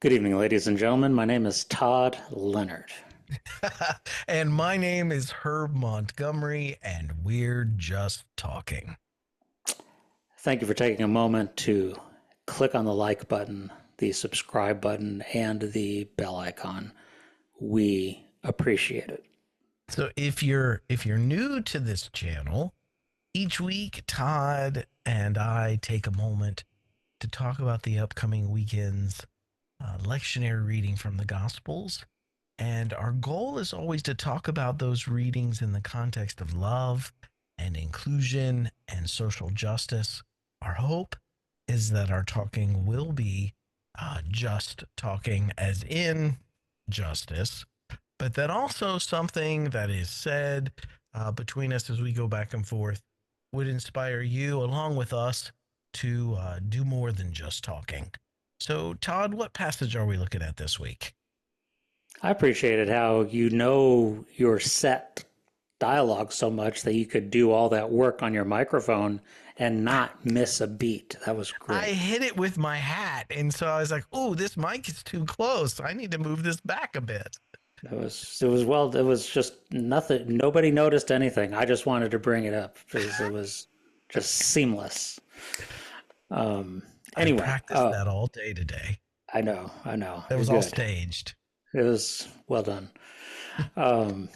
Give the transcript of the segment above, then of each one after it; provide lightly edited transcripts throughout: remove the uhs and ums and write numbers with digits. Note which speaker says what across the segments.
Speaker 1: Good evening, ladies and gentlemen. My name is Todd Leonard.
Speaker 2: And my name is Herb Montgomery, and we're just talking.
Speaker 1: Thank you for taking a moment to click on the like button, the subscribe button, and the bell icon. We appreciate it.
Speaker 2: So if you're new to this channel, each week Todd and I take a moment to talk about the upcoming weekend's lectionary reading from the Gospels. And our goal is always to talk about those readings in the context of love and inclusion and social justice. Our hope is that our talking will be just talking, as in justice, but that also something that is said between us as we go back and forth would inspire you, along with us, to do more than just talking. So, Todd, what passage are we looking at this week?
Speaker 1: I appreciated how you know your set dialogue so much that you could do all that work on your microphone and not miss a beat. That was
Speaker 2: I
Speaker 1: great.
Speaker 2: hit it with my hat, and so I was like, "Oh, this mic is too close. I need to move this back a bit."
Speaker 1: It was just nothing. Nobody noticed anything. I just wanted to bring it up because it was just seamless. Um,
Speaker 2: I
Speaker 1: anyway,
Speaker 2: practiced that all day today.
Speaker 1: I know.
Speaker 2: That
Speaker 1: You're
Speaker 2: was all
Speaker 1: good.
Speaker 2: staged.
Speaker 1: It was well done. Um,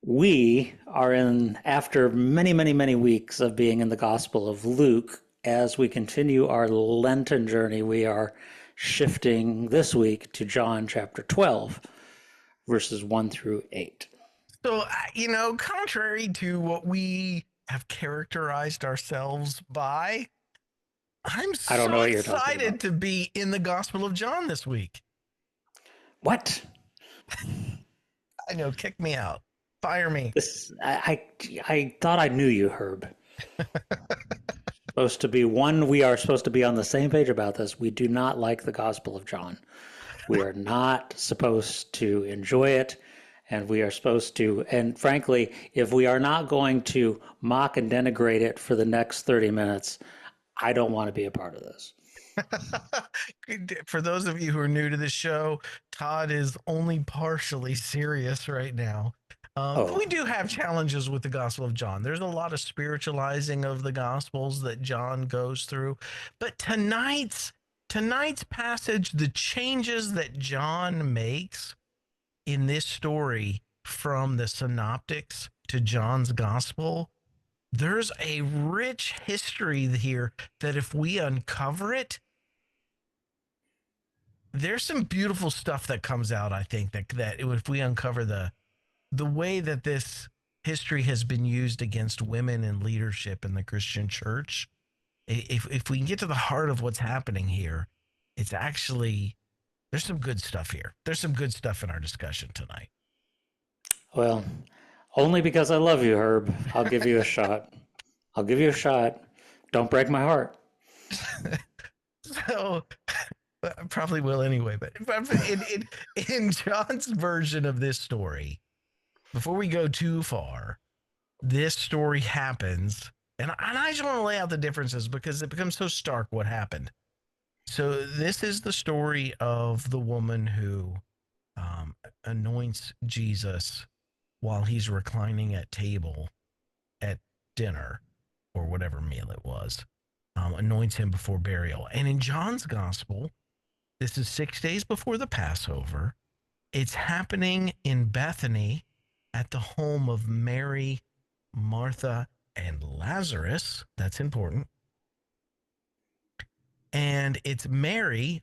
Speaker 1: we are in, after many, many, many weeks of being in the Gospel of Luke, as we continue our Lenten journey, we are shifting this week to John chapter 12, verses 1 through 8.
Speaker 2: So, contrary to what we have characterized ourselves by, I'm
Speaker 1: I don't know
Speaker 2: so
Speaker 1: what you're talking
Speaker 2: excited
Speaker 1: about.
Speaker 2: to be in the Gospel of John this week.
Speaker 1: What?
Speaker 2: I know, kick me out, fire me.
Speaker 1: I thought I knew you, Herb. Supposed to be one, we are supposed to be on the same page about this. We do not like the Gospel of John. We are not supposed to enjoy it, and we are supposed to, and frankly, if we are not going to mock and denigrate it for the next 30 minutes, I don't want to be a part of this.
Speaker 2: For those of you who are new to the show, Todd is only partially serious right now.
Speaker 1: Oh,
Speaker 2: We do have challenges with the Gospel of John. There's a lot of spiritualizing of the Gospels that John goes through, but tonight's passage, the changes that John makes in this story from the synoptics to John's Gospel, there's a rich history here that if we uncover it, there's some beautiful stuff that comes out. I think that if we uncover the way that this history has been used against women in leadership in the Christian church, if we can get to the heart of what's happening here, it's actually, there's some good stuff here. There's some good stuff in our discussion tonight.
Speaker 1: well, only because I love you, Herb. I'll give you a shot. I'll give you a shot. Don't break my heart.
Speaker 2: So I probably will anyway. But in John's version of this story, before we go too far, this story happens, and I just want to lay out the differences because it becomes so stark what happened. So this is the story of the woman who anoints Jesus while he's reclining at table at dinner or whatever meal it was, anoints him before burial. And in John's gospel, this is 6 days before the Passover. It's happening in Bethany at the home of Mary, Martha, and Lazarus. That's important. And it's Mary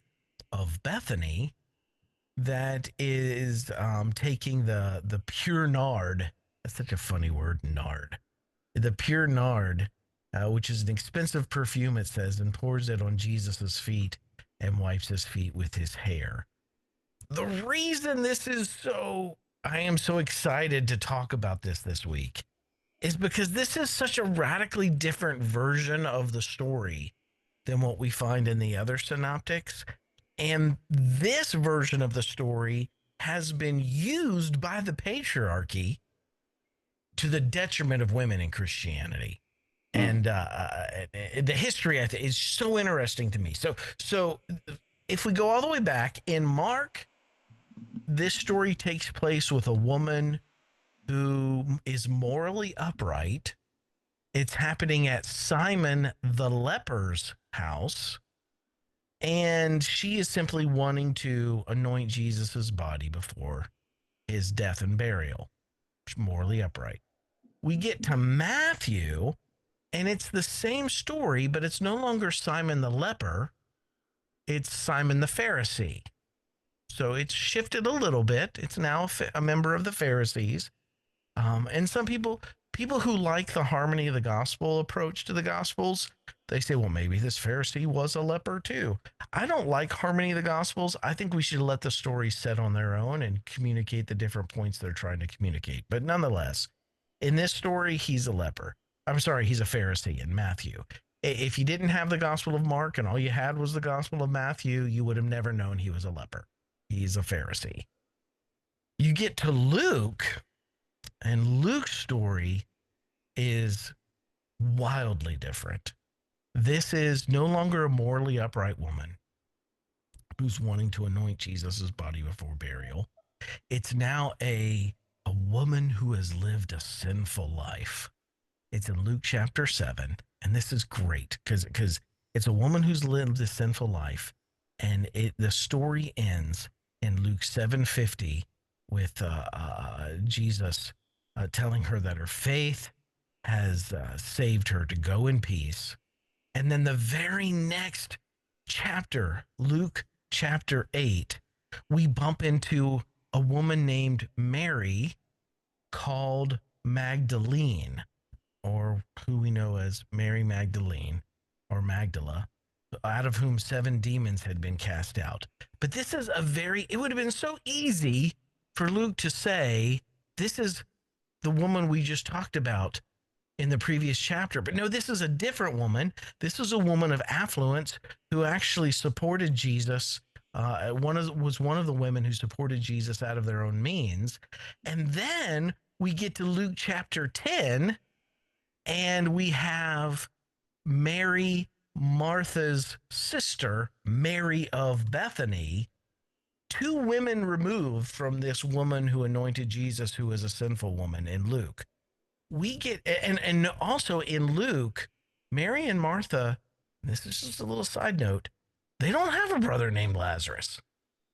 Speaker 2: of Bethany that is taking the pure nard. That's such a funny word, nard. The pure nard, which is an expensive perfume, it says, and pours it on Jesus's feet and wipes his feet with his hair. The reason I am so excited to talk about this week is because this is such a radically different version of the story than what we find in the other synoptics. And this version of the story has been used by the patriarchy to the detriment of women in Christianity.
Speaker 1: Mm.
Speaker 2: And the history is so interesting to me. So if we go all the way back in Mark, this story takes place with a woman who is morally upright. It's happening at Simon the leper's house. And she is simply wanting to anoint Jesus's body before his death and burial. Morally upright. We get to Matthew, and it's the same story, but it's no longer Simon the leper. It's Simon the Pharisee. So it's shifted a little bit. It's now a member of the Pharisees. And some people who like the harmony of the gospel approach to the gospels, they say, well, maybe this Pharisee was a leper too. I don't like harmony of the gospels. I think we should let the stories set on their own and communicate the different points they're trying to communicate. But nonetheless, in this story, he's a leper. I'm sorry, he's a Pharisee in Matthew. If you didn't have the Gospel of Mark and all you had was the Gospel of Matthew, you would have never known he was a leper. He's a Pharisee. You get to Luke, and Luke's story is wildly different. This is no longer a morally upright woman who's wanting to anoint Jesus's body before burial. It's now a woman who has lived a sinful life. It's in Luke chapter 7, and this is great because it's a woman who's lived a sinful life, and the story ends in Luke 7:50 with Jesus telling her that her faith has saved her to go in peace. And then the very next chapter, Luke chapter 8, we bump into a woman named Mary called Magdalene, or who we know as Mary Magdalene or Magdala, out of whom 7 demons had been cast out. But this is it would have been so easy for Luke to say, this is the woman we just talked about in the previous chapter. But no, this is a different woman. This is a woman of affluence who actually supported Jesus. Was one of the women who supported Jesus out of their own means. And then we get to Luke chapter 10, and we have Mary, Martha's sister, Mary of Bethany, 2 women removed from this woman who anointed Jesus, who was a sinful woman in Luke. We get, and also in Luke, Mary and Martha, this is just a little side note, they don't have a brother named Lazarus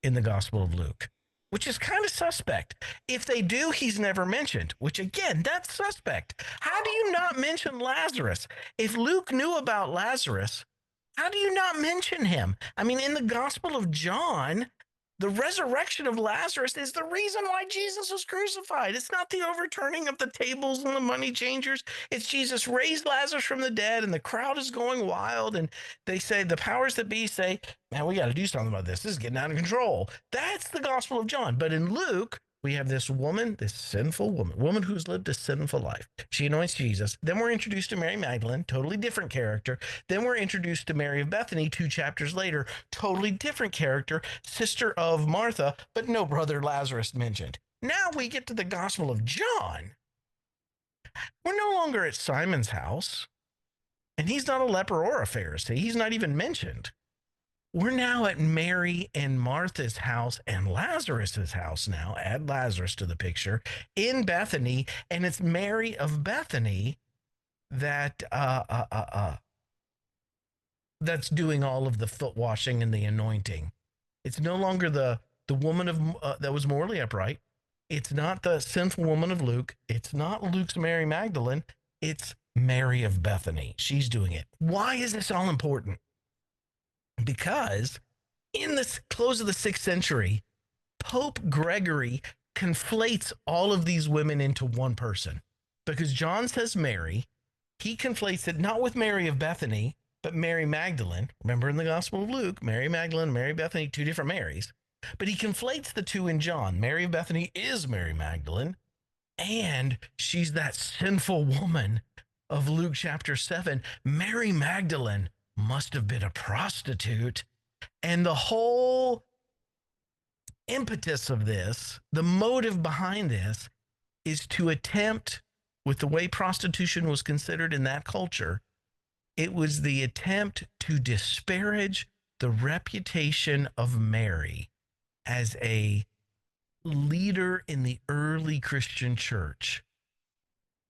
Speaker 2: in the Gospel of Luke, which is kind of suspect. If they do, he's never mentioned, which again, that's suspect. How do you not mention Lazarus? If Luke knew about Lazarus, how do you not mention him? I mean, in the Gospel of John, the resurrection of Lazarus is the reason why Jesus was crucified. It's not the overturning of the tables and the money changers. It's Jesus raised Lazarus from the dead, and the crowd is going wild. And they say, the powers that be say, man, we got to do something about this. This is getting out of control. That's the Gospel of John. But in Luke, we have this woman, this sinful woman who's lived a sinful life. She anoints Jesus. Then we're introduced to Mary Magdalene, totally different character. Then we're introduced to Mary of Bethany 2 chapters later, totally different character, sister of Martha, but no brother Lazarus mentioned. Now we get to the Gospel of John. We're no longer at Simon's house, and he's not a leper or a Pharisee. He's not even mentioned. We're now at Mary and Martha's house and Lazarus's house now. Add Lazarus to the picture in Bethany, and it's Mary of Bethany that that's doing all of the foot washing and the anointing. It's no longer the woman of that was morally upright. It's not the sinful woman of Luke. It's not Luke's Mary Magdalene. It's Mary of Bethany. She's doing it. Why is this all important? Because in the close of the 6th century, Pope Gregory conflates all of these women into one person. Because John says Mary, he conflates it not with Mary of Bethany, but Mary Magdalene. Remember in the Gospel of Luke, Mary Magdalene, Mary Bethany, 2 different Marys. But he conflates the 2 in John. Mary of Bethany is Mary Magdalene, and she's that sinful woman of Luke chapter 7. Mary Magdalene must have been a prostitute. And the whole impetus of this, the motive behind this, is to attempt, with the way prostitution was considered in that culture, it was the attempt to disparage the reputation of Mary as a leader in the early Christian church,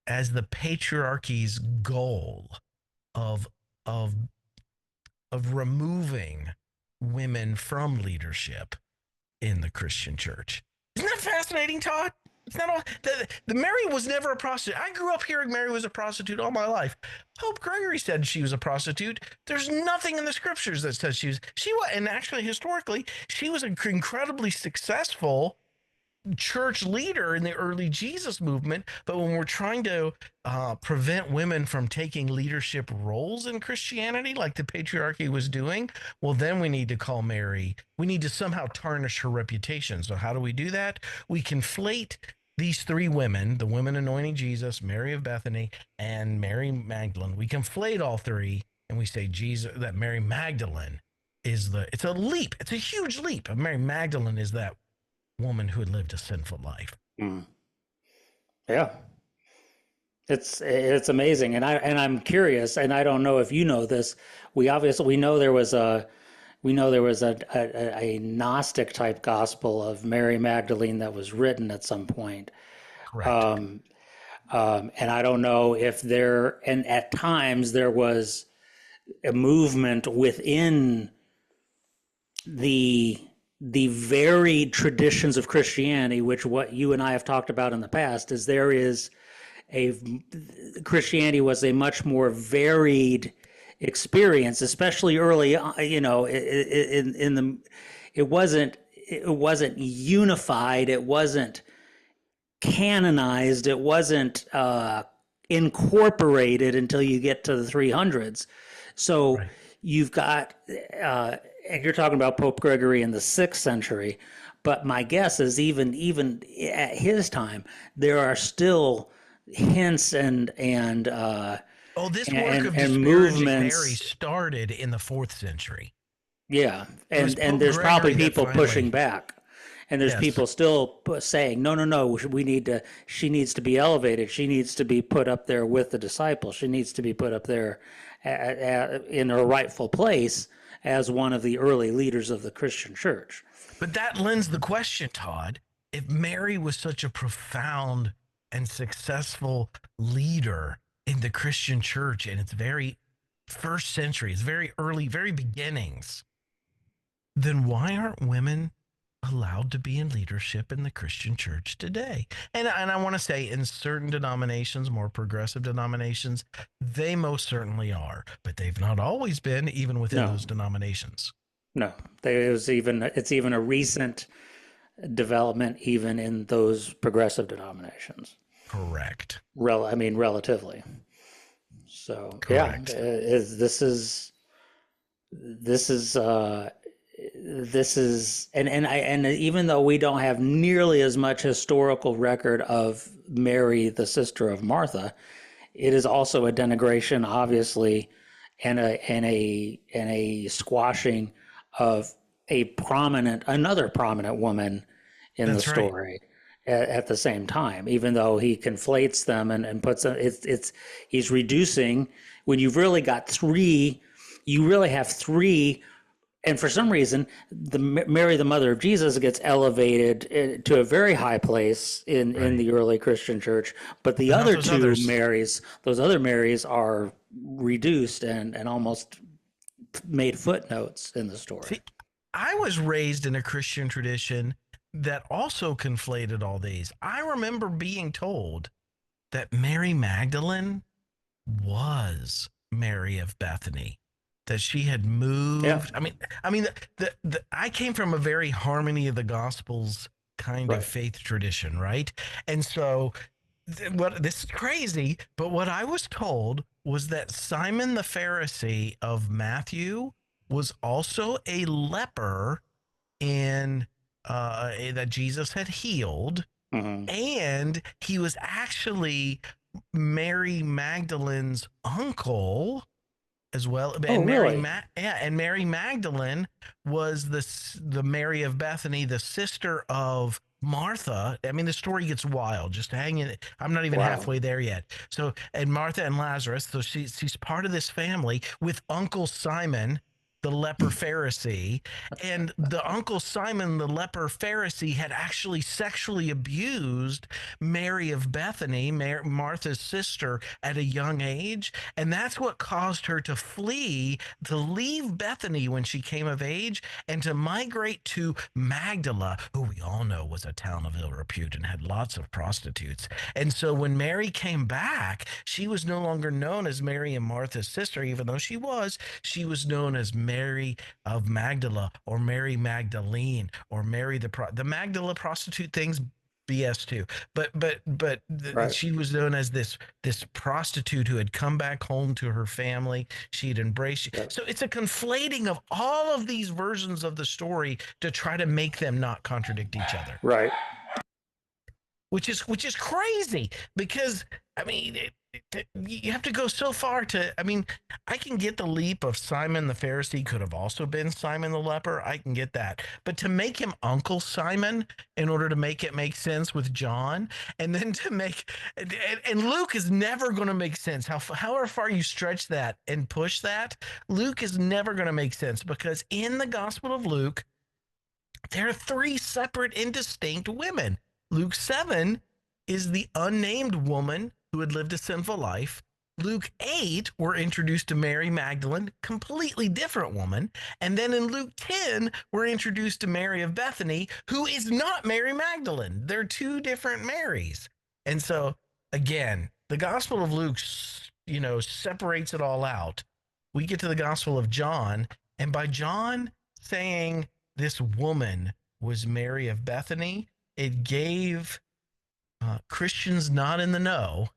Speaker 2: as the patriarchy's goal of of of removing women from leadership in the Christian church. Isn't that fascinating, Todd? It's not all the Mary was never a prostitute. I grew up hearing Mary was a prostitute all my life. Pope Gregory said she was a prostitute. There's nothing in the scriptures that says she was, and actually historically, she was an incredibly successful church leader in the early Jesus movement. But when we're trying to prevent women from taking leadership roles in Christianity, like the patriarchy was doing, well, then we need to call Mary. We need to somehow tarnish her reputation. So how do we do that? We conflate these three women, the women anointing Jesus, Mary of Bethany, and Mary Magdalene. We conflate all three, and we say that Mary Magdalene it's a leap. It's a huge leap. Mary Magdalene is that woman who had lived a sinful life.
Speaker 1: Mm. Yeah. It's amazing. And I'm curious, and I don't know if you know this. We know there was a Gnostic type gospel of Mary Magdalene that was written at some point.
Speaker 2: Correct.
Speaker 1: And I don't know if and at times there was a movement within the varied traditions of Christianity, which what you and I have talked about in the past, is Christianity was a much more varied experience, especially early, it wasn't unified, it wasn't canonized, it wasn't incorporated until you get to the 300s. So right. You've got, and you're talking about Pope Gregory in the 6th century, but my guess is even at his time, there are still hints and
Speaker 2: this work of disparaging
Speaker 1: movements.
Speaker 2: Mary started in the 4th century.
Speaker 1: Yeah, and there's Gregory probably people pushing back, and there's people still saying, no, she needs to be elevated. She needs to be put up there with the disciples. She needs to be put up there in her rightful place as one of the early leaders of the Christian church.
Speaker 2: But that lends the question, Todd, if Mary was such a profound and successful leader in the Christian church in its very first century, its very early, very beginnings, then why aren't women allowed to be in leadership in the Christian church today? And I want to say, in certain denominations, more progressive denominations, they most certainly are, but they've not always been, even within those denominations.
Speaker 1: No, it's even a recent development, even in those progressive denominations.
Speaker 2: Correct.
Speaker 1: Relatively. So correct. Yeah, this is and even though we don't have nearly as much historical record of Mary, the sister of Martha, it is also a denigration, obviously, and a squashing of another prominent woman in the story. Right. At the same time, even though he conflates them and puts them, he's reducing. When you've really got three, you really have three. And for some reason, Mary, the mother of Jesus, gets elevated to a very high place in the early Christian church. But the other two Marys, those other Marys, are reduced and almost made footnotes in the story.
Speaker 2: See, I was raised in a Christian tradition that also conflated all these. I remember being told that Mary Magdalene was Mary of Bethany, that she had moved. Yeah. I mean, I came from a very harmony of the Gospels kind of faith tradition, right? And so, this is crazy, but what I was told was that Simon the Pharisee of Matthew was also a leper that Jesus had healed, and he was actually Mary Magdalene's uncle as well. And
Speaker 1: really?
Speaker 2: Mary Magdalene was the Mary of Bethany, the sister of Martha. I mean, the story gets wild. Just hang in. I'm not even halfway there yet. So, and Martha and Lazarus. So she's part of this family with Uncle Simon, the leper Pharisee, and the Uncle Simon, the leper Pharisee, had actually sexually abused Mary of Bethany, Martha's sister, at a young age. And that's what caused her to flee, to leave Bethany when she came of age, and to migrate to Magdala, who we all know was a town of ill repute and had lots of prostitutes. And so when Mary came back, she was no longer known as Mary and Martha's sister, even though she was known as Mary of Magdala, or Mary Magdalene, or Mary the Magdala prostitute things, BS too. But
Speaker 1: Right.
Speaker 2: she was known as this prostitute who had come back home to her family. She had embraced.
Speaker 1: Yep.
Speaker 2: So it's a conflating of all of these versions of the story to try to make them not contradict each other.
Speaker 1: Right.
Speaker 2: Which is crazy, because I mean, you have to go so far to. I mean, I can get the leap of Simon the Pharisee could have also been Simon the leper. I can get that, but to make him Uncle Simon in order to make it make sense with John, and then to make and Luke is never going to make sense. However far you stretch that and push that, Luke is never going to make sense, because in the Gospel of Luke, there are three separate and distinct women. Luke 7 is the unnamed woman who had lived a sinful life. Luke 8, we're introduced to Mary Magdalene, completely different woman. And then in Luke 10, we're introduced to Mary of Bethany, who is not Mary Magdalene. They're two different Marys. And so, again, the Gospel of Luke, separates it all out. We get to the Gospel of John, and by John saying this woman was Mary of Bethany, it gave Christians not in the know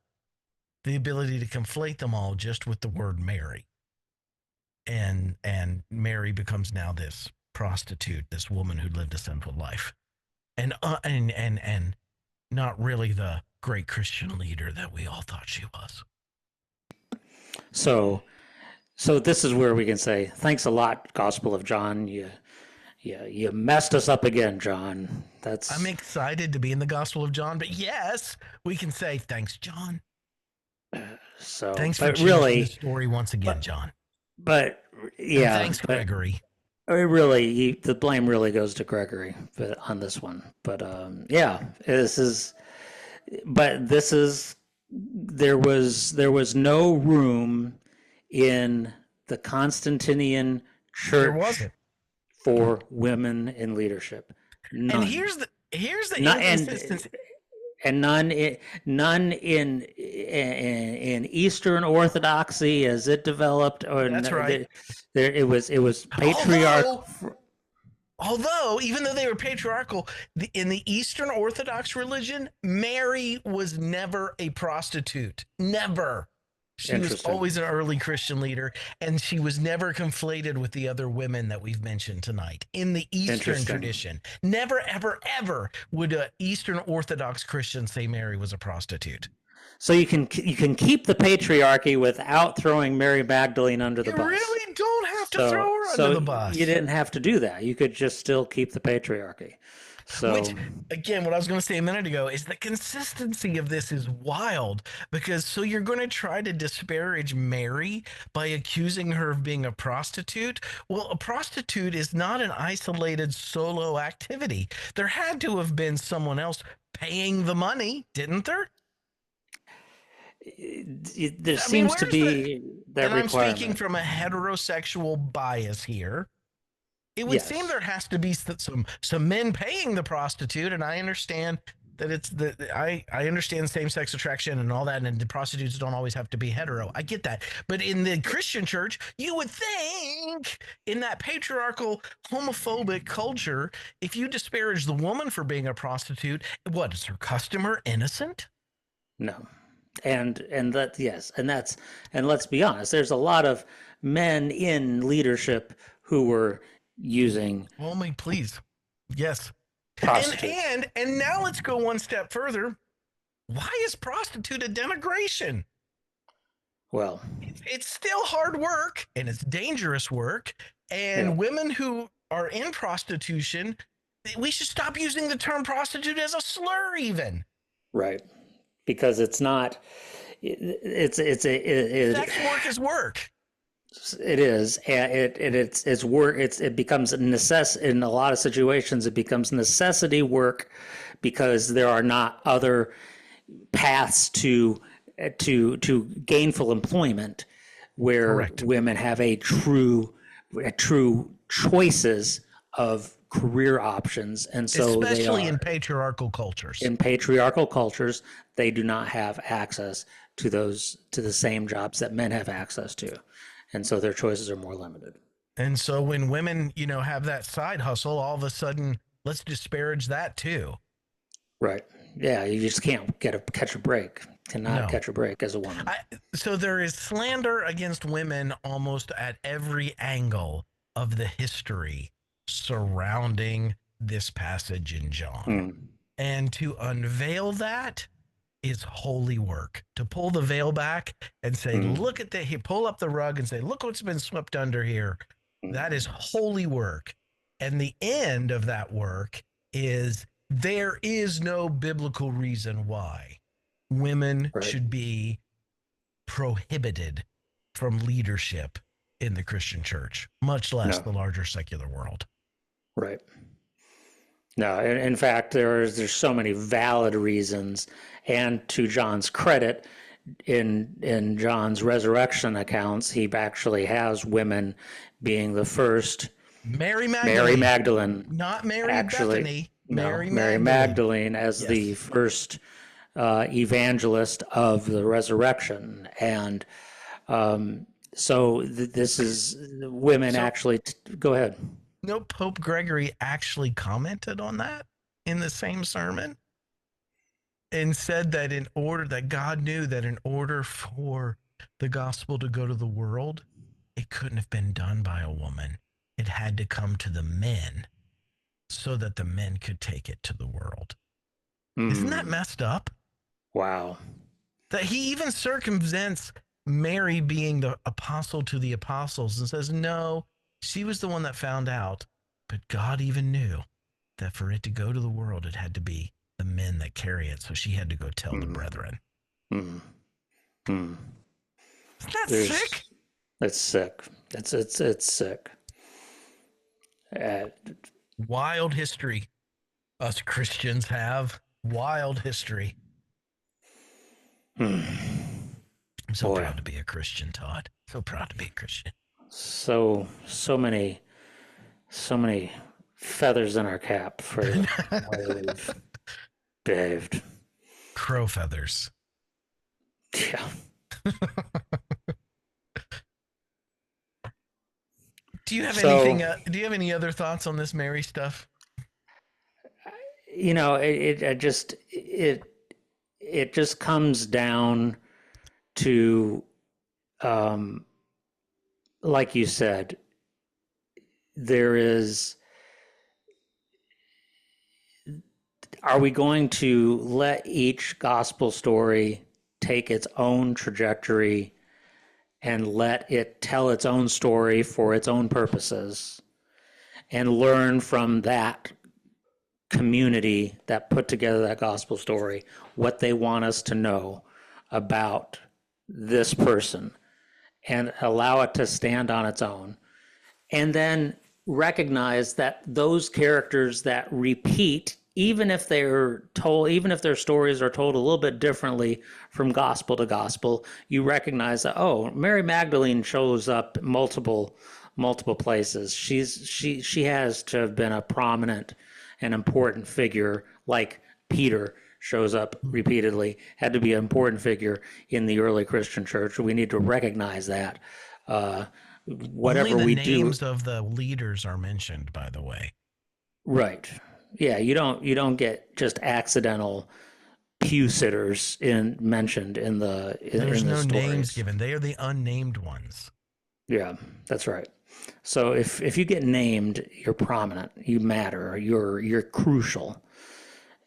Speaker 2: the ability to conflate them all just with the word Mary. And Mary becomes now this prostitute, this woman who lived a sinful life, and not really the great Christian leader that we all thought she was.
Speaker 1: So this is where we can say, thanks a lot, Gospel of John. You messed us up again, John.
Speaker 2: I'm excited to be in the Gospel of John, but yes, we can say thanks, John. Thanks for changing the story once again, John.
Speaker 1: But yeah,
Speaker 2: and thanks, Gregory.
Speaker 1: The blame really goes to Gregory on this one. But there was no room in the Constantinian church for women in leadership. None.
Speaker 2: And here's the inconsistency.
Speaker 1: And none in Eastern Orthodoxy as it developed.
Speaker 2: That's right.
Speaker 1: It was patriarchal.
Speaker 2: Although, even though they were patriarchal, in the Eastern Orthodox religion, Mary was never a prostitute. Never. She was always an early Christian leader, and she was never conflated with the other women that we've mentioned tonight. In the Eastern tradition, never, ever, ever would an Eastern Orthodox Christian say Mary was a prostitute.
Speaker 1: So you can keep the patriarchy without throwing Mary Magdalene under the bus.
Speaker 2: You really don't have to throw her under the bus.
Speaker 1: You didn't have to do that. You could just still keep the patriarchy. So,
Speaker 2: which, again, what I was going to say a minute ago is the consistency of this is wild, because so you're going to try to disparage Mary by accusing her of being a prostitute. Well, a prostitute is not an isolated solo activity. There had to have been someone else paying the money, didn't there?
Speaker 1: There seems to be that requirement.
Speaker 2: I'm speaking from a heterosexual bias here. It would seem there has to be some men paying the prostitute, and I understand that I understand same-sex attraction and all that, and the prostitutes don't always have to be hetero. I get that. But in the Christian church, you would think in that patriarchal, homophobic culture, if you disparage the woman for being a prostitute, what, is her customer innocent?
Speaker 1: No. And let's be honest, there's a lot of men in leadership who were using
Speaker 2: please. Yes.
Speaker 1: Prostitutes.
Speaker 2: And now let's go one step further. Why is prostitute a denigration?
Speaker 1: Well,
Speaker 2: it's still hard work, and it's dangerous work, and women who are in prostitution, we should stop using the term prostitute as a slur even.
Speaker 1: Right. Because it's not, sex
Speaker 2: work is work.
Speaker 1: It is, and it's work. It becomes in a lot of situations. It becomes necessity work because there are not other paths to gainful employment where
Speaker 2: Correct.
Speaker 1: women have a true choices of career options, and so they
Speaker 2: Especially in
Speaker 1: are
Speaker 2: patriarchal cultures.
Speaker 1: in patriarchal cultures. They do not have access to the same jobs that men have access to, and so their choices are more limited.
Speaker 2: And so when women, have that side hustle, all of a sudden, let's disparage that too.
Speaker 1: Right. Yeah, you just can't catch a break. Cannot
Speaker 2: No.
Speaker 1: catch a break as a woman.
Speaker 2: So there is slander against women almost at every angle of the history surrounding this passage in John.
Speaker 1: Mm,
Speaker 2: And to unveil that is holy work. To pull the veil back and say,
Speaker 1: mm,
Speaker 2: look at that. He pull up the rug and say, look what's been swept under here. That is holy work. And the end of that work is there is no biblical reason why women
Speaker 1: right.
Speaker 2: should be prohibited from leadership in the Christian church, much less
Speaker 1: No.
Speaker 2: the larger secular world.
Speaker 1: Right. No. In fact, there's so many valid reasons, and to John's credit, in John's resurrection accounts, he actually has women being the first.
Speaker 2: Mary
Speaker 1: Mary
Speaker 2: Magdalene,
Speaker 1: Magdalene,
Speaker 2: not Mary
Speaker 1: actually,
Speaker 2: Bethany,
Speaker 1: no,
Speaker 2: Mary
Speaker 1: Mary
Speaker 2: Magdalene.
Speaker 1: Magdalene as the
Speaker 2: Yes.
Speaker 1: first evangelist of the resurrection, and so this is women
Speaker 2: So,
Speaker 1: actually. Go ahead.
Speaker 2: no, Pope Gregory actually commented on that in the same sermon and said that that God knew that in order for the gospel to go to the world, it couldn't have been done by a woman. It had to come to the men so that the men could take it to the world. Isn't that
Speaker 1: Mm,
Speaker 2: messed up?
Speaker 1: wow.
Speaker 2: That he even circumvents Mary being the apostle to the apostles and says, no, she was the one that found out. But God even knew that for it to go to the world, it had to be the men that carry it. So she had to go tell the
Speaker 1: Mm,
Speaker 2: brethren.
Speaker 1: mm, mm.
Speaker 2: Isn't that
Speaker 1: There's
Speaker 2: sick?
Speaker 1: It's sick. It's sick. Uh,
Speaker 2: Wild history. Us Christians have wild history.
Speaker 1: hmm.
Speaker 2: I'm so
Speaker 1: Boy,
Speaker 2: proud to be a Christian, Todd. So proud to be a Christian.
Speaker 1: so many feathers in our cap for the way we've behaved.
Speaker 2: Crow feathers.
Speaker 1: Yeah.
Speaker 2: Do you have
Speaker 1: So
Speaker 2: anything? Do you have any other thoughts on this Mary stuff?
Speaker 1: it just comes down to, um, like you said, there is. Are we going to let each gospel story take its own trajectory and let it tell its own story for its own purposes and learn from that community that put together that gospel story what they want us to know about this person and allow it to stand on its own, and then recognize that those characters that repeat, even if their stories are told a little bit differently from gospel to gospel, you recognize that, oh, Mary Magdalene shows up multiple places. She has to have been a prominent and important figure, like Peter shows up repeatedly, had to be an important figure in the early Christian church. We need to recognize that.
Speaker 2: Only
Speaker 1: Whatever
Speaker 2: the
Speaker 1: we do,
Speaker 2: names of the leaders are mentioned, by the way.
Speaker 1: right? Yeah, you don't get just accidental pew sitters mentioned in the
Speaker 2: There's
Speaker 1: in the
Speaker 2: no names
Speaker 1: stories.
Speaker 2: given. They are the unnamed ones.
Speaker 1: Yeah, that's right. So if you get named, you're prominent, you matter, you're crucial.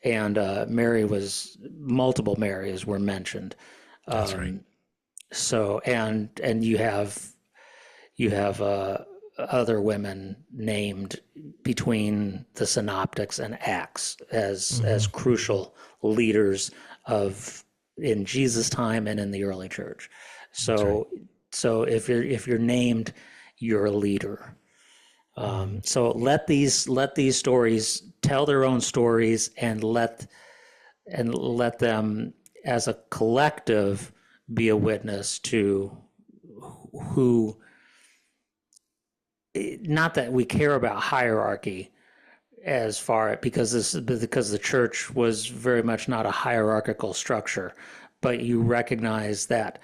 Speaker 1: And multiple Marys were mentioned.
Speaker 2: That's right.
Speaker 1: So and you have other women named between the synoptics and Acts as
Speaker 2: Mm-hmm.
Speaker 1: crucial leaders of in Jesus' time and in the early church.
Speaker 2: That's right.
Speaker 1: So So if you're named, you're a leader. So let these stories tell their own stories, and let them as a collective be a witness to who. Not that we care about hierarchy as far because the church was very much not a hierarchical structure, but you recognize that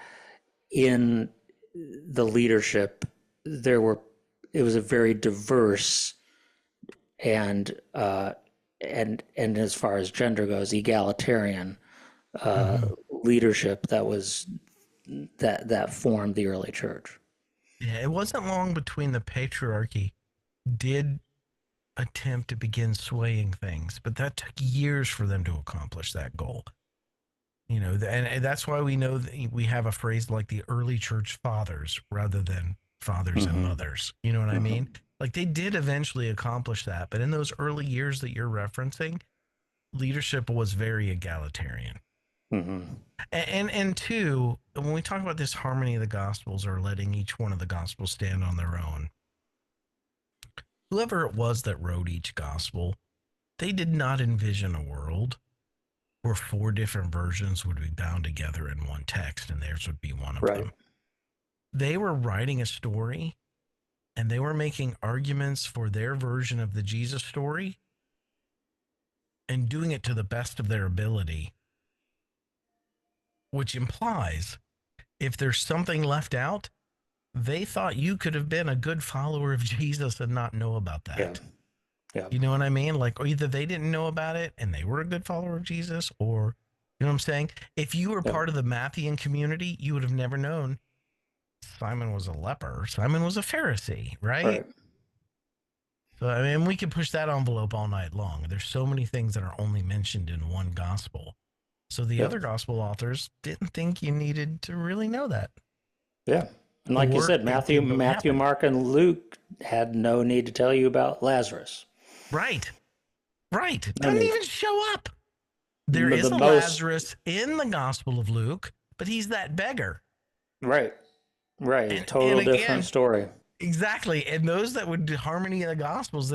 Speaker 1: in the leadership it was a very diverse and as far as gender goes, egalitarian leadership that formed the early church.
Speaker 2: Yeah, it wasn't long between the patriarchy did attempt to begin swaying things, but that took years for them to accomplish that goal. And that's why we know that we have a phrase like the early church fathers rather than fathers and mothers. You know what I mean? Like they did eventually accomplish that, but in those early years that you're referencing, leadership was very egalitarian. And two, when we talk about this harmony of the gospels or letting each one of the gospels stand on their own, whoever it was that wrote each gospel, they did not envision a world where four different versions would be bound together in one text and theirs would be one of them. They were writing a story and they were making arguments for their version of the Jesus story and doing it to the best of their ability, which implies if there's something left out, they thought you could have been a good follower of Jesus and not know about that.
Speaker 1: Yeah.
Speaker 2: You know what I mean? Like, or either they didn't know about it and they were a good follower of Jesus, or, you know what I'm saying? If you were part of the Matthean community, you would have never known Simon was a leper. Simon was a Pharisee, right? So, I mean, we could push that envelope all night long. There's so many things that are only mentioned in one gospel. So the other gospel authors didn't think you needed to really know that.
Speaker 1: Yeah. And like you said, Matthew, Mark, and Luke had no need to tell you about Lazarus.
Speaker 2: Right. Doesn't even show up. There is a Lazarus in the Gospel of Luke, but he's that beggar.
Speaker 1: Right. Total different story.
Speaker 2: Exactly. And those that would do harmony in the Gospels,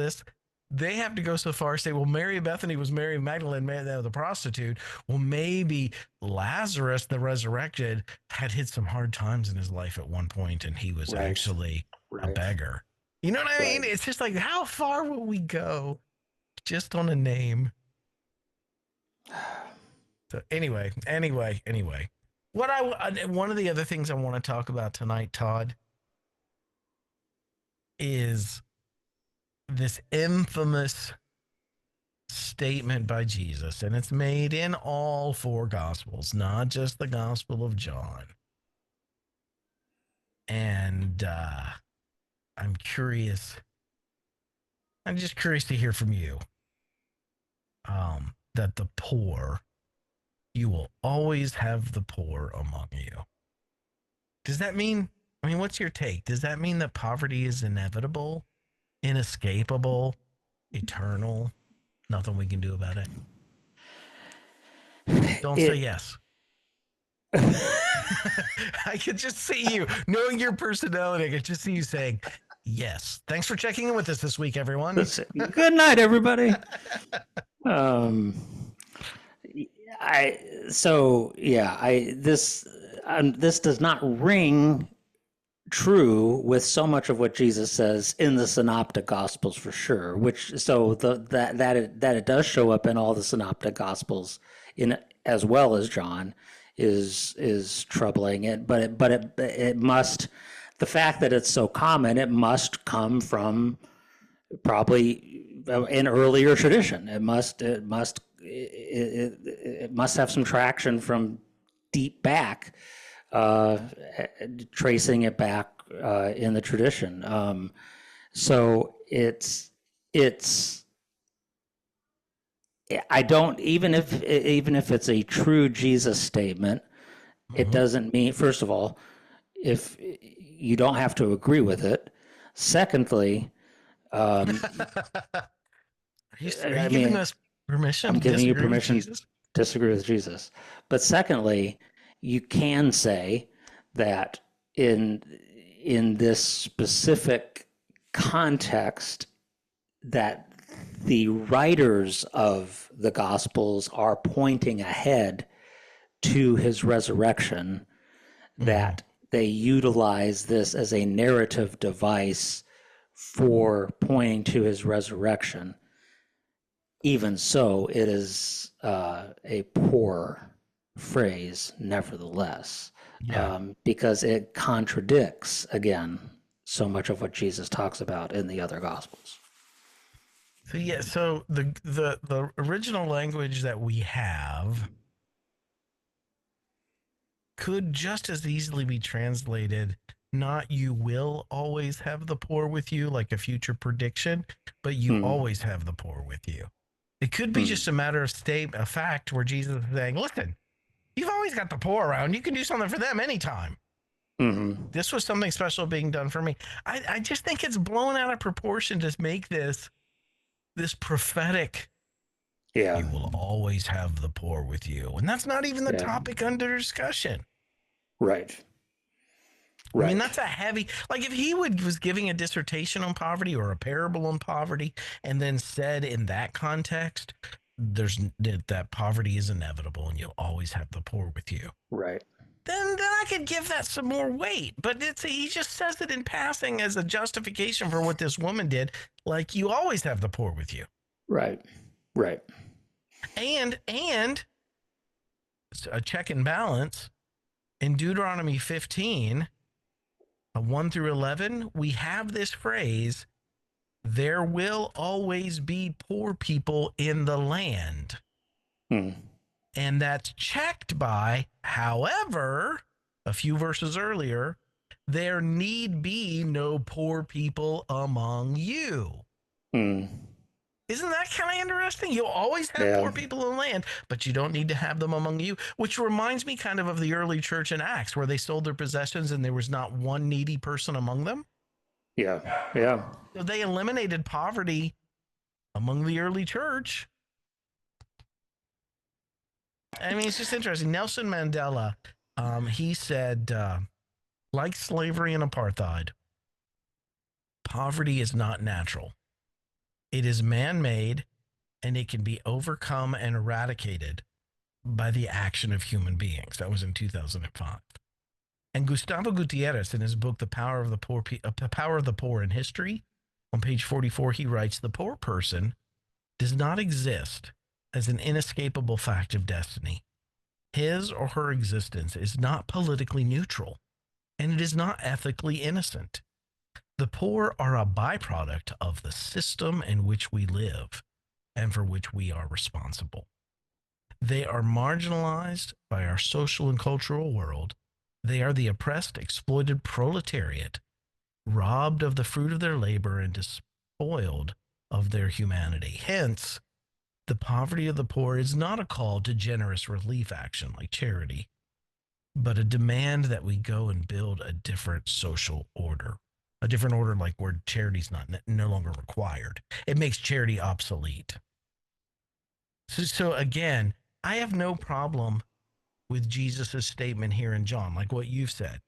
Speaker 2: they have to go so far as say, well, Mary of Bethany was Mary Magdalene, the prostitute. Well, maybe Lazarus, the resurrected, had hit some hard times in his life at one point, and he was actually a beggar. You know what I mean? It's just like, how far will we go just on a name? So anyway. One of the other things I want to talk about tonight, Todd, is this infamous statement by Jesus, and it's made in all four gospels, not just the Gospel of John. And I'm just curious to hear from you. That the poor, you will always have the poor among you. Does that mean, what's your take? Does that mean that poverty is inevitable, inescapable, eternal? Nothing we can do about it? Don't say yes. I could just see you, knowing your personality, I could just see you saying, yes. Thanks for checking in with us this week, everyone.
Speaker 1: Good night, everybody. This does not ring true with so much of what Jesus says in the synoptic gospels for sure, that it does show up in all the synoptic gospels in as well as John is troubling. It must, the fact that it's so common, it must come from probably an earlier tradition. It must have some traction from deep back, tracing it back in the tradition. So it's I don't, even if it's a true Jesus statement, it doesn't mean, first of all, if you don't have to agree with it. Secondly,
Speaker 2: are you giving us permission?
Speaker 1: I'm giving you permission to disagree with Jesus. But secondly, you can say that in in this specific context that the writers of the Gospels are pointing ahead to his resurrection,
Speaker 2: Mm-hmm.
Speaker 1: that they utilize this as a narrative device for pointing to his resurrection. Even so, it is a poor phrase, nevertheless,
Speaker 2: Yeah.
Speaker 1: because it contradicts, again, so much of what Jesus talks about in the other Gospels.
Speaker 2: So yeah, so the original language that we have could just as easily be translated not you will always have the poor with you, like a future prediction, but you
Speaker 1: Mm,
Speaker 2: always have the poor with you. It could be
Speaker 1: mm,
Speaker 2: just a matter of a fact where Jesus is saying, listen, you've always got the poor around. You can do something for them anytime.
Speaker 1: mm-hmm.
Speaker 2: This was something special being done for me. I just think it's blown out of proportion to make this prophetic,
Speaker 1: Yeah,
Speaker 2: you will always have the poor with you. And that's not even the
Speaker 1: yeah,
Speaker 2: topic under discussion.
Speaker 1: right,
Speaker 2: I mean,
Speaker 1: right,
Speaker 2: that's a heavy, like if he was giving a dissertation on poverty or a parable on poverty and then said in that context, that poverty is inevitable and you'll always have the poor with you.
Speaker 1: right,
Speaker 2: Then I could give that some more weight. But he just says it in passing as a justification for what this woman did. Like you always have the poor with you.
Speaker 1: right, right.
Speaker 2: And a check and balance in Deuteronomy 15, 1 through 11, we have this phrase, there will always be poor people in the land.
Speaker 1: Mm,
Speaker 2: And that's checked by, however, a few verses earlier, there need be no poor people among you.
Speaker 1: mm,
Speaker 2: Isn't that kind of interesting? You'll always have
Speaker 1: yeah,
Speaker 2: poor people in the land, but you don't need to have them among you, which reminds me kind of the early church in Acts where they sold their possessions and there was not one needy person among them.
Speaker 1: yeah, yeah.
Speaker 2: So they eliminated poverty among the early church. I mean, it's just interesting. Nelson Mandela, he said, like slavery and apartheid, poverty is not natural. It is man made and it can be overcome and eradicated by the action of human beings. That was in 2005. And Gustavo Gutierrez, in his book, The Power of the Poor in History, on page 44, he writes, the poor person does not exist as an inescapable fact of destiny. His or her existence is not politically neutral, and it is not ethically innocent. The poor are a byproduct of the system in which we live and for which we are responsible. They are marginalized by our social and cultural world. They are the oppressed, exploited proletariat, robbed of the fruit of their labor and despoiled of their humanity. Hence, the poverty of the poor is not a call to generous relief action like charity, but a demand that we go and build a different social order. A different order, like where charity's no longer required. It makes charity obsolete. So again, I have no problem with Jesus' statement here in John, like what you've said.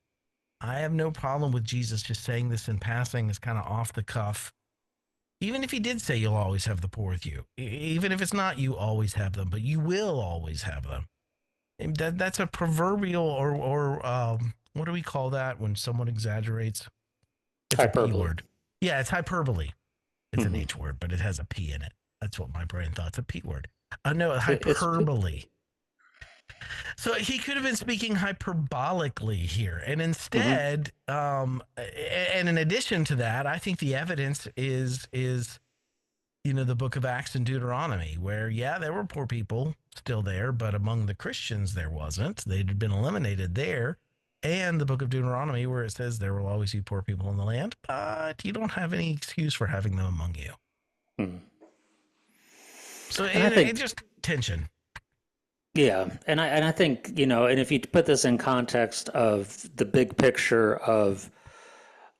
Speaker 2: I have no problem with Jesus just saying this in passing as kind of off the cuff. Even if he did say you'll always have the poor with you, even if it's not you always have them, but you will always have them. And that's a proverbial or what do we call that when someone exaggerates? It's a P
Speaker 1: Hyperbole.
Speaker 2: word. Yeah, it's hyperbole. It's an
Speaker 1: Mm-hmm.
Speaker 2: H word, but it has a P in it. That's what my brain thought. It's a P word. No,
Speaker 1: It's
Speaker 2: hyperbole. So he could have been speaking hyperbolically here. And
Speaker 1: mm-hmm.
Speaker 2: instead, and in addition to that, I think the evidence is the book of Acts and Deuteronomy, where, yeah, there were poor people still there, but among the Christians, there wasn't. They'd been eliminated there. And the book of Deuteronomy, where it says there will always be poor people in the land, but you don't have any excuse for having them among you.
Speaker 1: Mm.
Speaker 2: So
Speaker 1: And I
Speaker 2: it
Speaker 1: think,
Speaker 2: just tension.
Speaker 1: yeah, and I think, and if you put this in context of the big picture of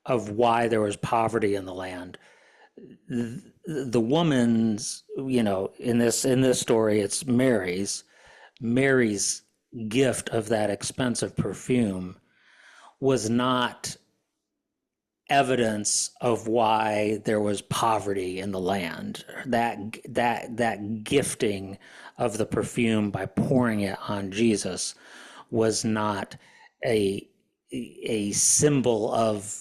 Speaker 1: why there was poverty in the land, the woman's, in this story, it's Mary's gift of that expensive perfume was not evidence of why there was poverty in the land. That gifting of the perfume by pouring it on Jesus was not a a symbol of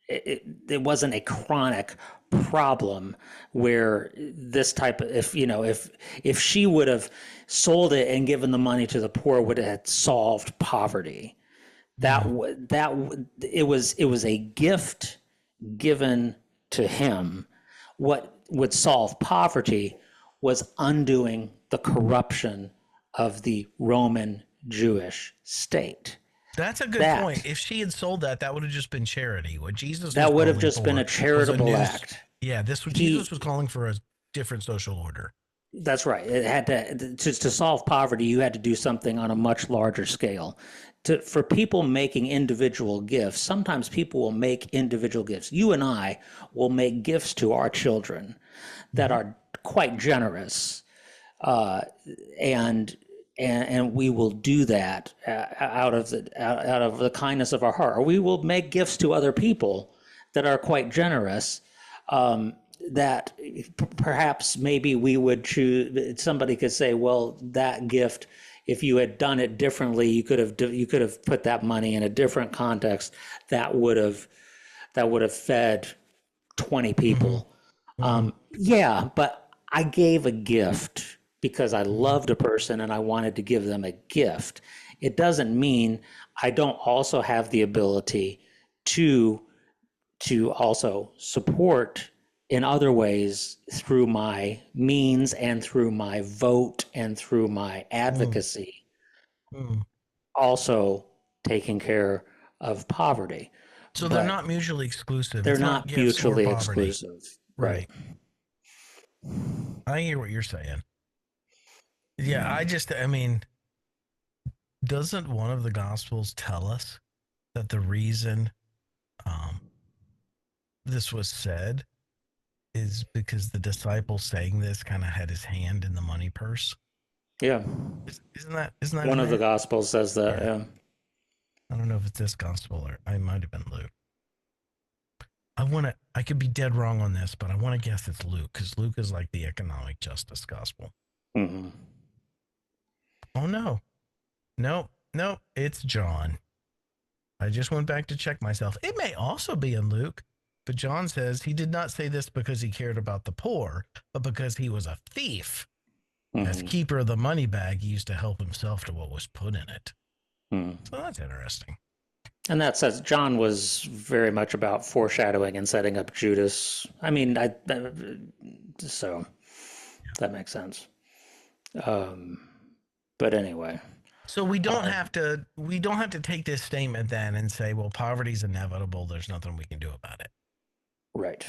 Speaker 1: it wasn't a chronic problem where this type of, if she would have sold it and given the money to the poor, would have solved poverty.
Speaker 2: Yeah.
Speaker 1: It was a gift given to him. What would solve poverty was undoing the corruption of the Roman Jewish state.
Speaker 2: That's a good point.
Speaker 1: That
Speaker 2: If she had sold that, that would have just been charity. What Jesus was
Speaker 1: that would have
Speaker 2: calling
Speaker 1: just been a
Speaker 2: for was a
Speaker 1: charitable
Speaker 2: news.
Speaker 1: act.
Speaker 2: Yeah, this was Jesus
Speaker 1: He
Speaker 2: was calling for a different social order.
Speaker 1: That's right. It had to solve poverty. You had to do something on a much larger scale. For people making individual gifts, sometimes people will make individual gifts. You and I will make gifts to our children that
Speaker 2: Mhm.
Speaker 1: are quite generous, uh, and and we will do that out of the kindness of our heart. Or we will make gifts to other people that are quite generous, that perhaps maybe we would choose. Somebody could say, well, that gift, if you had done it differently, you could have put that money in a different context that would have fed 20
Speaker 2: Mhm.
Speaker 1: people.
Speaker 2: Mhm.
Speaker 1: Yeah, but I gave a gift because I
Speaker 2: Mhm.
Speaker 1: loved a person and I wanted to give them a gift. It doesn't mean I don't also have the ability to also support in other ways through my means and through my vote and through my
Speaker 2: Mhm.
Speaker 1: advocacy,
Speaker 2: Mhm.
Speaker 1: also taking care of poverty.
Speaker 2: So they're
Speaker 1: But
Speaker 2: not mutually exclusive.
Speaker 1: they're
Speaker 2: It's not
Speaker 1: not
Speaker 2: gifts or
Speaker 1: mutually
Speaker 2: poverty.
Speaker 1: exclusive. Right.
Speaker 2: Right. I hear what you're saying. Yeah, I mean, doesn't one of the gospels tell us that the reason um, this was said is because the disciple saying this kind of had his hand in the money purse?
Speaker 1: Yeah.
Speaker 2: Isn't that
Speaker 1: One
Speaker 2: in
Speaker 1: of the
Speaker 2: there?
Speaker 1: gospels says that.
Speaker 2: Yeah.
Speaker 1: Yeah.
Speaker 2: I don't know if it's this gospel or I might have been Luke. I could be dead wrong on this, but I want to guess it's Luke because Luke is like the economic justice gospel.
Speaker 1: Mm-hmm.
Speaker 2: Oh no. Nope. Nope. It's John. I just went back to check myself. It may also be in Luke, but John says he did not say this because he cared about the poor, but because he was a thief. As
Speaker 1: Mm-hmm.
Speaker 2: keeper of the money bag, he used to help himself to what was put in it.
Speaker 1: Mm-hmm.
Speaker 2: So that's interesting.
Speaker 1: And that says John was very much about foreshadowing and setting up Judas. I mean, so that makes sense. Um, but anyway,
Speaker 2: So we don't have to take this statement then and say, well, poverty's inevitable. There's nothing we can do about it.
Speaker 1: right.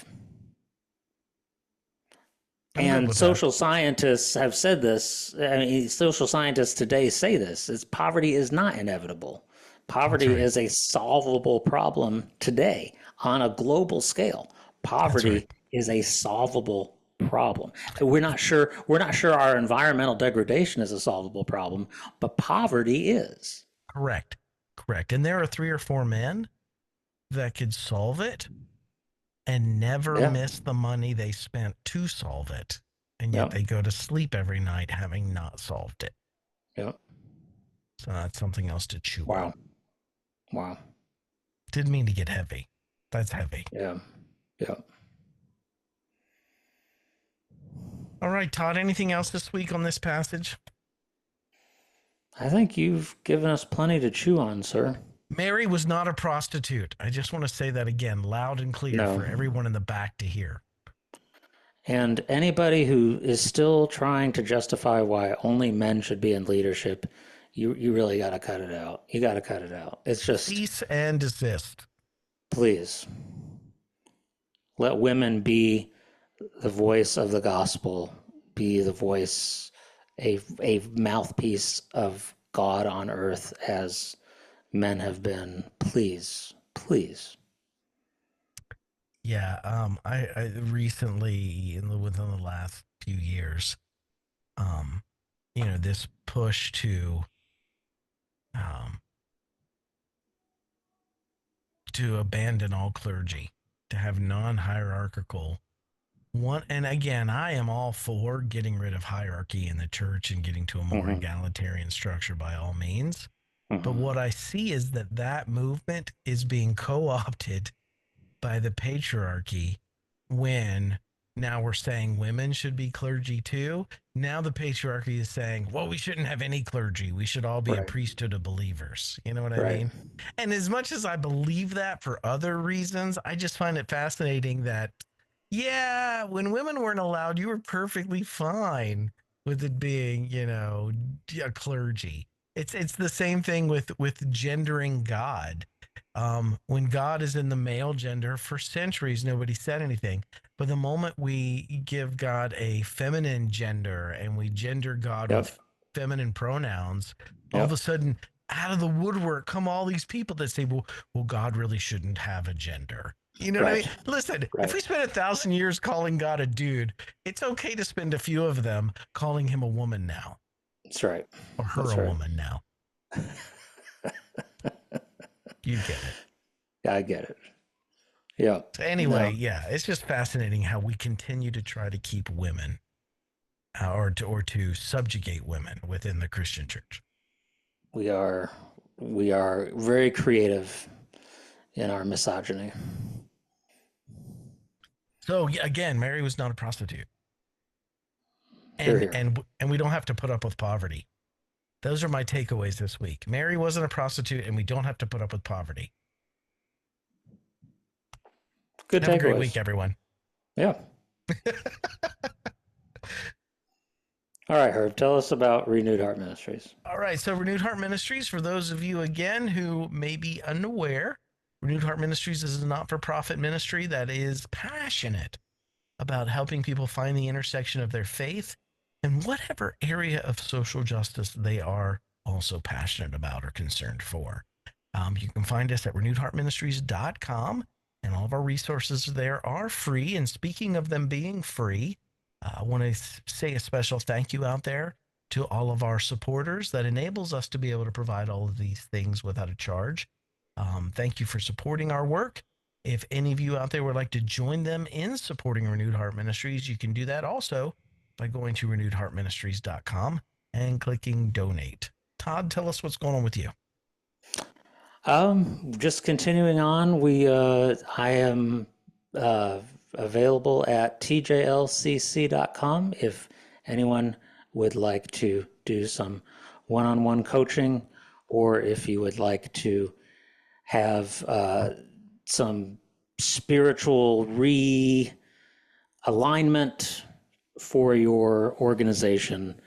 Speaker 2: I'm good
Speaker 1: And
Speaker 2: with that.
Speaker 1: social scientists have said this. I mean, social scientists today say this: is poverty is not inevitable.
Speaker 2: That's
Speaker 1: Poverty
Speaker 2: right.
Speaker 1: is a solvable problem today on a global scale.
Speaker 2: That's right.
Speaker 1: Poverty is a solvable problem. We're not sure our environmental degradation is a solvable problem, but poverty is.
Speaker 2: Correct. Correct. And there are 3 or 4 men that could solve it and never
Speaker 1: Yeah.
Speaker 2: miss the money they spent to solve it. And yet
Speaker 1: Yeah.
Speaker 2: they go to sleep every night having not solved it.
Speaker 1: Yeah.
Speaker 2: So that's something else to chew on.
Speaker 1: Wow. Wow.
Speaker 2: Didn't mean to get heavy. That's heavy.
Speaker 1: Yeah. Yeah.
Speaker 2: All right, Todd, anything else this week on this passage?
Speaker 1: I think you've given us plenty to chew on, sir.
Speaker 2: Mary was not a prostitute. I just want to say that again, loud and clear
Speaker 1: No.
Speaker 2: for everyone in the back to hear.
Speaker 1: And anybody who is still trying to justify why only men should be in leadership, you really got to cut it out. You got to cut it out. It's just,
Speaker 2: Cease and desist.
Speaker 1: please let women be the voice of the gospel, be the voice, a mouthpiece of God on earth as men have been. Please, please.
Speaker 2: Yeah, I recently, within the last few years, this push to um, to abandon all clergy, to have non-hierarchical one. And again, I am all for getting rid of hierarchy in the church and getting to a more
Speaker 1: Hmm.
Speaker 2: egalitarian structure by all means. But
Speaker 1: Hmm.
Speaker 2: what I see is that that movement is being co-opted by the patriarchy when now we're saying women should be clergy too. Now the patriarchy is saying, well, we shouldn't have any clergy. We should all be a
Speaker 1: Right.
Speaker 2: priesthood of believers. You know what I
Speaker 1: Right.
Speaker 2: mean? And as much as I believe that for other reasons, I just find it fascinating that, yeah, when women weren't allowed, you were perfectly fine with it being, a clergy. It's the same thing with gendering God. When God is in the male gender for centuries, nobody said anything. But the moment we give God a feminine gender and we gender God
Speaker 1: Yep.
Speaker 2: with feminine pronouns, all of a
Speaker 1: Yep.
Speaker 2: sudden, out of the woodwork come all these people that say, well, God really shouldn't have a gender. You know what I mean?
Speaker 1: Right.
Speaker 2: Listen, if
Speaker 1: Right.
Speaker 2: we spend 1,000 years calling God a dude, it's okay to spend a few of them calling him a woman now,
Speaker 1: That's right.
Speaker 2: or her
Speaker 1: That's
Speaker 2: a
Speaker 1: right.
Speaker 2: woman now. You get it.
Speaker 1: Yeah, I get it. Yeah.
Speaker 2: So anyway,
Speaker 1: No,
Speaker 2: yeah, it's just fascinating how we continue to try to keep women or to subjugate women within the Christian church.
Speaker 1: we are we are very creative in our misogyny.
Speaker 2: So again, Mary was not a prostitute,
Speaker 1: Here,
Speaker 2: and
Speaker 1: here.
Speaker 2: and we don't have to put up with poverty. Those are my takeaways this week. Mary wasn't a prostitute, and we don't have to put up with poverty.
Speaker 1: Good
Speaker 2: Have a great week,
Speaker 1: takeaways.
Speaker 2: everyone.
Speaker 1: Yeah. All right, Herb. Tell us about Renewed Heart Ministries.
Speaker 2: All right. So, Renewed Heart Ministries, for those of you again who may be unaware, Renewed Heart Ministries is a not for profit ministry that is passionate about helping people find the intersection of their faith and whatever area of social justice they are also passionate about or concerned for. You can find us at renewedheartministries.com, and all of our resources there are free. And speaking of them being free, I want to say a special thank you out there to all of our supporters that enables us to be able to provide all of these things without a charge. Thank you for supporting our work. If any of you out there would like to join them in supporting Renewed Heart Ministries, you can do that also by going to renewedheartministries.com and clicking donate. Todd, tell us what's going on with you.
Speaker 1: Just continuing on, I am available at tjlcc.com if anyone would like to do some one-on-one coaching, or if you would like to have some spiritual realignment for your organization.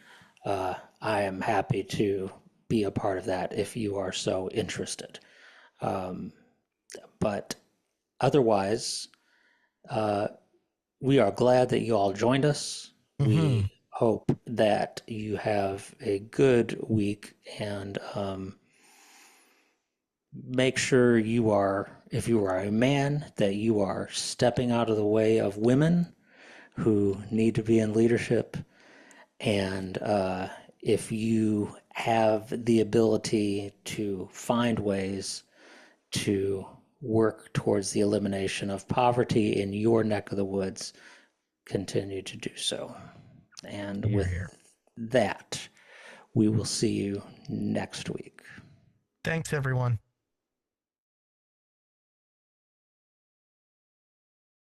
Speaker 1: I am happy to be a part of that if you are so interested. But otherwise, we are glad that you all joined us.
Speaker 2: Mm-hmm.
Speaker 1: We hope that you have a good week, and make sure you are, if you are a man, that you are stepping out of the way of women who need to be in leadership. And if you have the ability to find ways to work towards the elimination of poverty in your neck of the woods, continue to do so. And
Speaker 2: Here,
Speaker 1: with
Speaker 2: here.
Speaker 1: that, we will see you next week.
Speaker 2: Thanks, everyone.